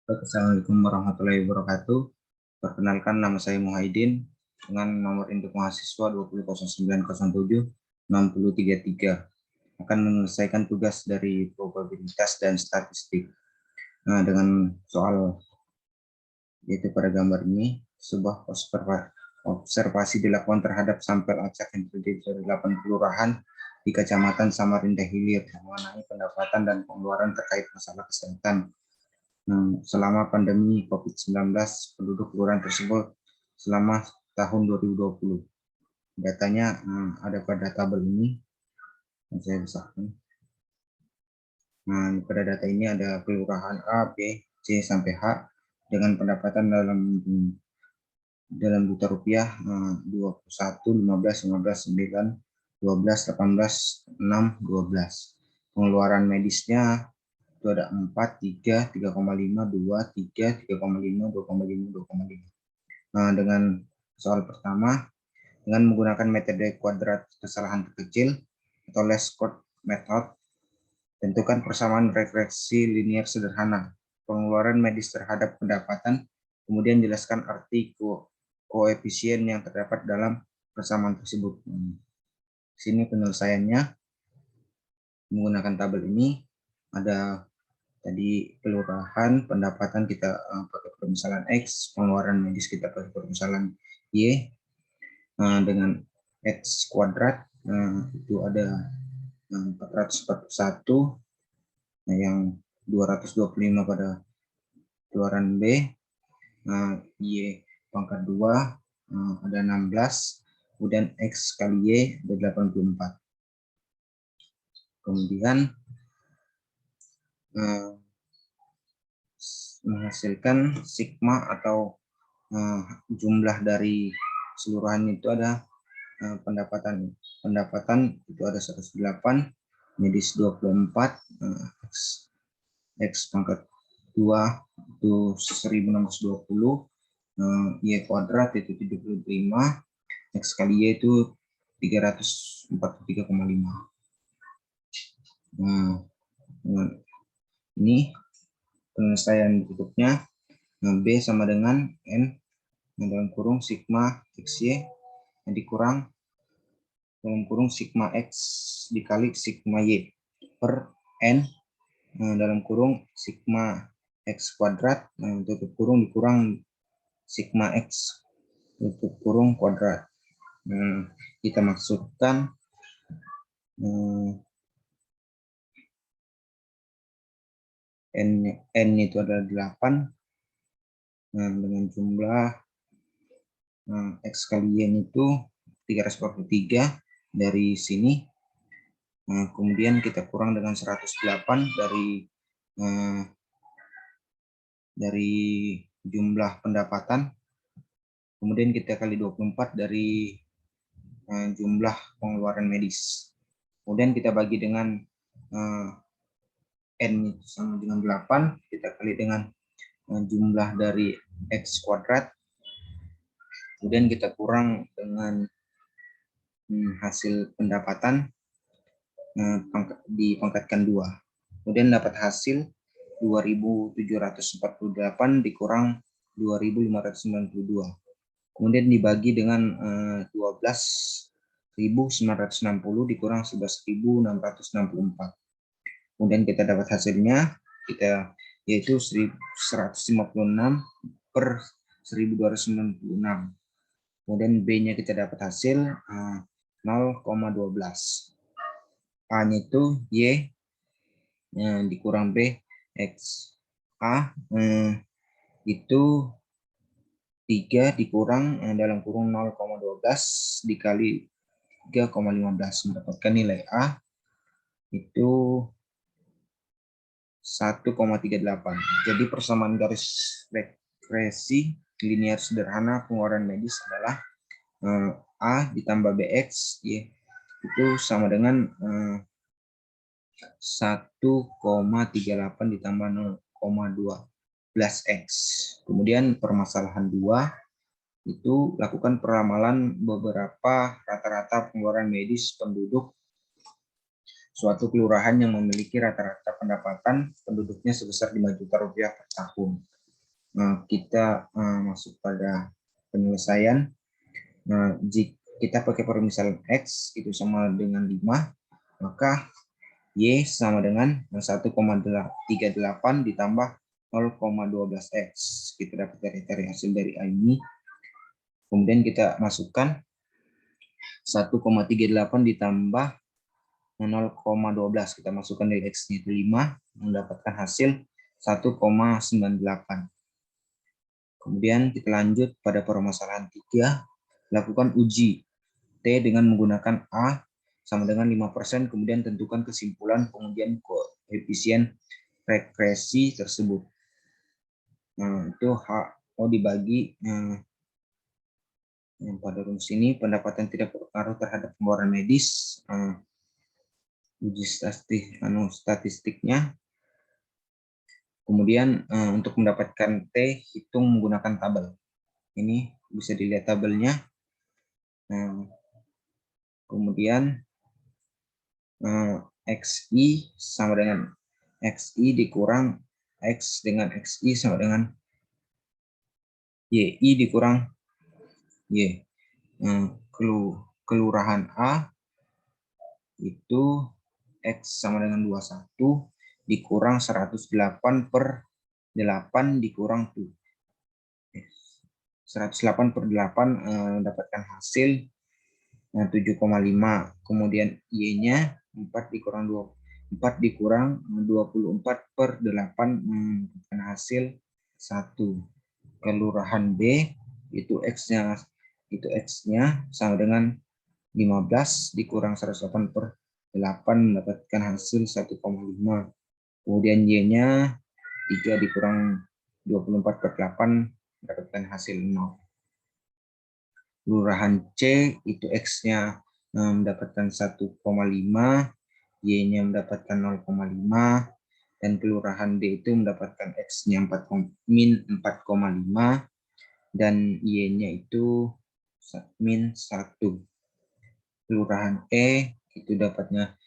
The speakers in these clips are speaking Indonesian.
Assalamualaikum warahmatullahi wabarakatuh. Perkenalkan, nama saya Muhaidin dengan nomor induk mahasiswa 2009076033. Akan menyelesaikan tugas dari probabilitas dan statistik. Nah, dengan soal yaitu pada gambar ini, sebuah observasi dilakukan terhadap sampel acak yang terdiri dari 8 kelurahan di Kecamatan Samarinda Hilir mengenai pendapatan dan pengeluaran terkait masalah kesehatan. Selama pandemi COVID-19, penduduk kelurahan tersebut selama tahun 2020. Datanya ada pada tabel ini yang saya besarkan. Nah, pada data ini ada kelurahan A, B, C sampai H dengan pendapatan dalam juta rupiah 21, 15, 15, 9, 12, 18, 6, 12. Pengeluaran medisnya itu ada 4, 3, 3,5, 2, 3, 3,5, 2,5, 2,5. Nah, dengan soal pertama, dengan menggunakan metode kuadrat kesalahan terkecil atau least squared method, tentukan persamaan regresi linear sederhana, pengeluaran medis terhadap pendapatan, kemudian jelaskan arti koefisien yang terdapat dalam persamaan tersebut. Sini penyelesaiannya menggunakan tabel ini. Ada tadi kelurahan, pendapatan kita pakai permisalan X, pengeluaran medis kita pakai permisalan Y, dengan X kuadrat itu ada 441, yang 225 pada keluaran B, Y pangkat 2 ada 16, kemudian X kali Y ada 84. Kemudian menghasilkan sigma atau jumlah dari keseluruhan itu ada pendapatan itu ada 108, medis 24, X pangkat 2 itu 1620, Y kuadrat itu 75, X kali Y itu 343,5. Nah, ini penyelesaian berikutnya. B sama dengan N dalam kurung sigma XY yang dikurang dalam kurung sigma X dikali sigma Y per N dalam kurung sigma X kuadrat tutup kurung dikurang sigma X tutup kurung kuadrat. Kita maksudkan N itu adalah 8 dengan jumlah X kali Y itu 343 dari sini. Kemudian kita kurang dengan 108 dari jumlah pendapatan. Kemudian kita kali 24 dari jumlah pengeluaran medis. Kemudian kita bagi dengan N itu sama dengan 8, kita kali dengan jumlah dari X kuadrat, kemudian kita kurang dengan hasil pendapatan dipangkatkan 2, kemudian dapat hasil 2.748 dikurang 2.592, kemudian dibagi dengan 12.960 dikurang 11.664. Kemudian kita dapat hasilnya yaitu 156 per 1296. Kemudian B-nya kita dapat hasil 0,12. A-nya itu Y dikurang B X. A itu 3 dikurang dalam kurung 0,12 dikali 3,15, mendapatkan nilai A itu 1,38. Jadi persamaan garis regresi linear sederhana pengeluaran medis adalah A ditambah BX Y itu sama dengan 1,38 ditambah 0,12X. Kemudian permasalahan 2 itu lakukan peramalan beberapa rata-rata pengeluaran medis penduduk suatu kelurahan yang memiliki rata-rata pendapatan penduduknya sebesar 5 juta rupiah per tahun. kita masuk pada penyelesaian. Jika kita pakai permisalan X itu sama dengan 5, maka Y sama dengan 1,38 ditambah 0,12X. Kita dapat dari hasil dari A ini. Kemudian kita masukkan 1,38 ditambah 0,12. Kita masukkan dari X-nya itu 5, mendapatkan hasil 1,98. Kemudian kita lanjut pada permasalahan 3. Lakukan uji T dengan menggunakan A sama dengan 5%, kemudian tentukan kesimpulan pengujian koefisien regresi tersebut. Itu HO dibagi yang pada rumus ini pendapatan tidak berpengaruh terhadap pengeluaran medis. Uji statistiknya. Kemudian untuk mendapatkan T, hitung menggunakan tabel. Ini bisa dilihat tabelnya. Kemudian XI sama dengan XI dikurang X dengan XI sama dengan YI dikurang Y. Kelurahan A itu X sama dengan 21 dikurang 108 per 8 dikurang 7. 108 per 8 mendapatkan hasil 7,5. Kemudian Y-nya 4 dikurang 24 per 8 mendapatkan hasil 1. Kelurahan B itu X-nya sama dengan 15 dikurang 108 per 8 mendapatkan hasil 1,5. Kemudian Y-nya 3 dikurang 24 per 8 mendapatkan hasil 0. Kelurahan C itu X-nya mendapatkan 1,5, Y-nya mendapatkan 0,5, dan kelurahan D itu mendapatkan X-nya min 4,5, dan Y-nya itu min 1. Kelurahan E itu dapatnya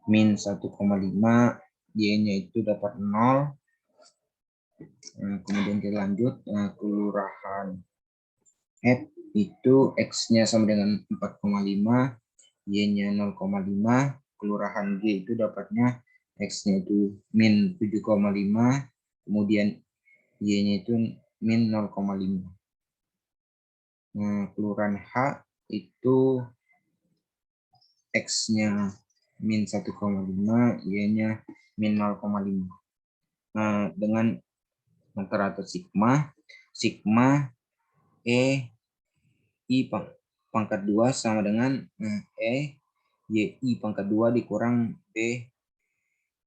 min 1,5, Y-nya itu dapat 0. Kemudian kita lanjut, kelurahan F itu X-nya sama dengan 4,5, Y-nya 0,5. Kelurahan G itu dapatnya X-nya itu min 7,5, kemudian Y-nya itu min 0,5. Kelurahan H itu X-nya min 1,5, Y-nya min 0,5. Dengan antara atau sigma E I pangkat 2 sama dengan YI pangkat 2 dikurang B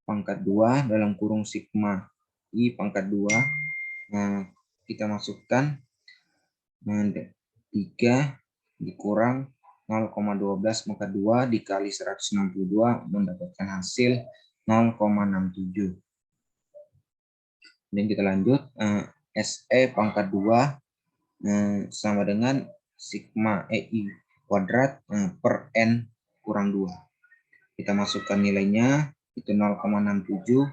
pangkat 2 dalam kurung sigma I pangkat 2. Kita masukkan 3 dikurang 0,12 pangkat 2 dikali 162 mendapatkan hasil 0,67. Dan kita lanjut, SE pangkat 2 sama dengan sigma EI kuadrat per N kurang 2. Kita masukkan nilainya, itu 0,67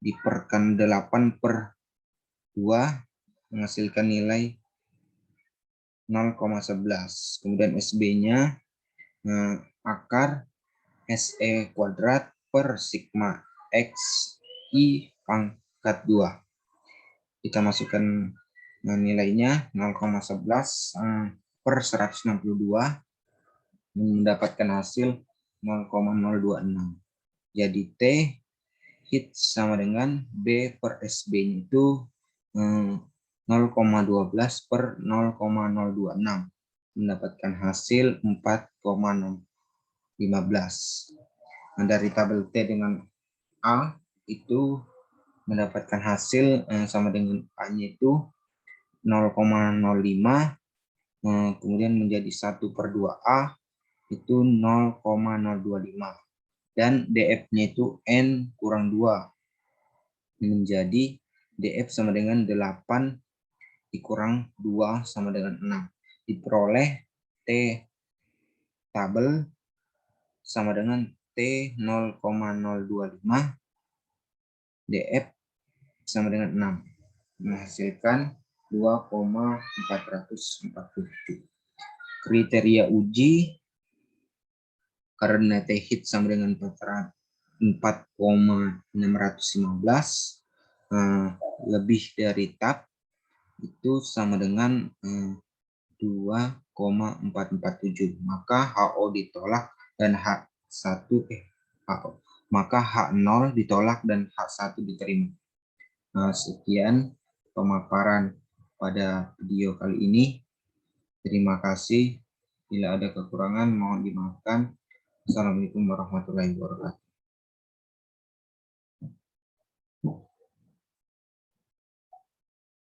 diperkan 8 per 2 menghasilkan nilai 0,11. Kemudian SB-nya akar SE kuadrat per sigma X I pangkat 2. Kita masukkan nilainya 0,11 per 162 mendapatkan hasil 0,026. Jadi T hit sama dengan B per SB-nya itu 0,12 per 0,026 mendapatkan hasil 4,15. Dari tabel T dengan A itu mendapatkan hasil sama dengan A-nya itu 0,05, kemudian menjadi 1 per 2A itu 0,025, dan DF-nya itu N kurang 2 menjadi DF sama dengan 8 dikurang 2 sama dengan 6. Diperoleh T tabel sama dengan T 0,025 DF sama dengan 6, menghasilkan 2,447. Kriteria uji karena T hit sama dengan 4,615 lebih dari tab itu sama dengan 2,447, maka HO ditolak dan H1 maka H0 ditolak dan H1 diterima. Sekian pemaparan pada video kali ini. Terima kasih. Bila ada kekurangan mohon dimaafkan. Assalamualaikum warahmatullahi wabarakatuh.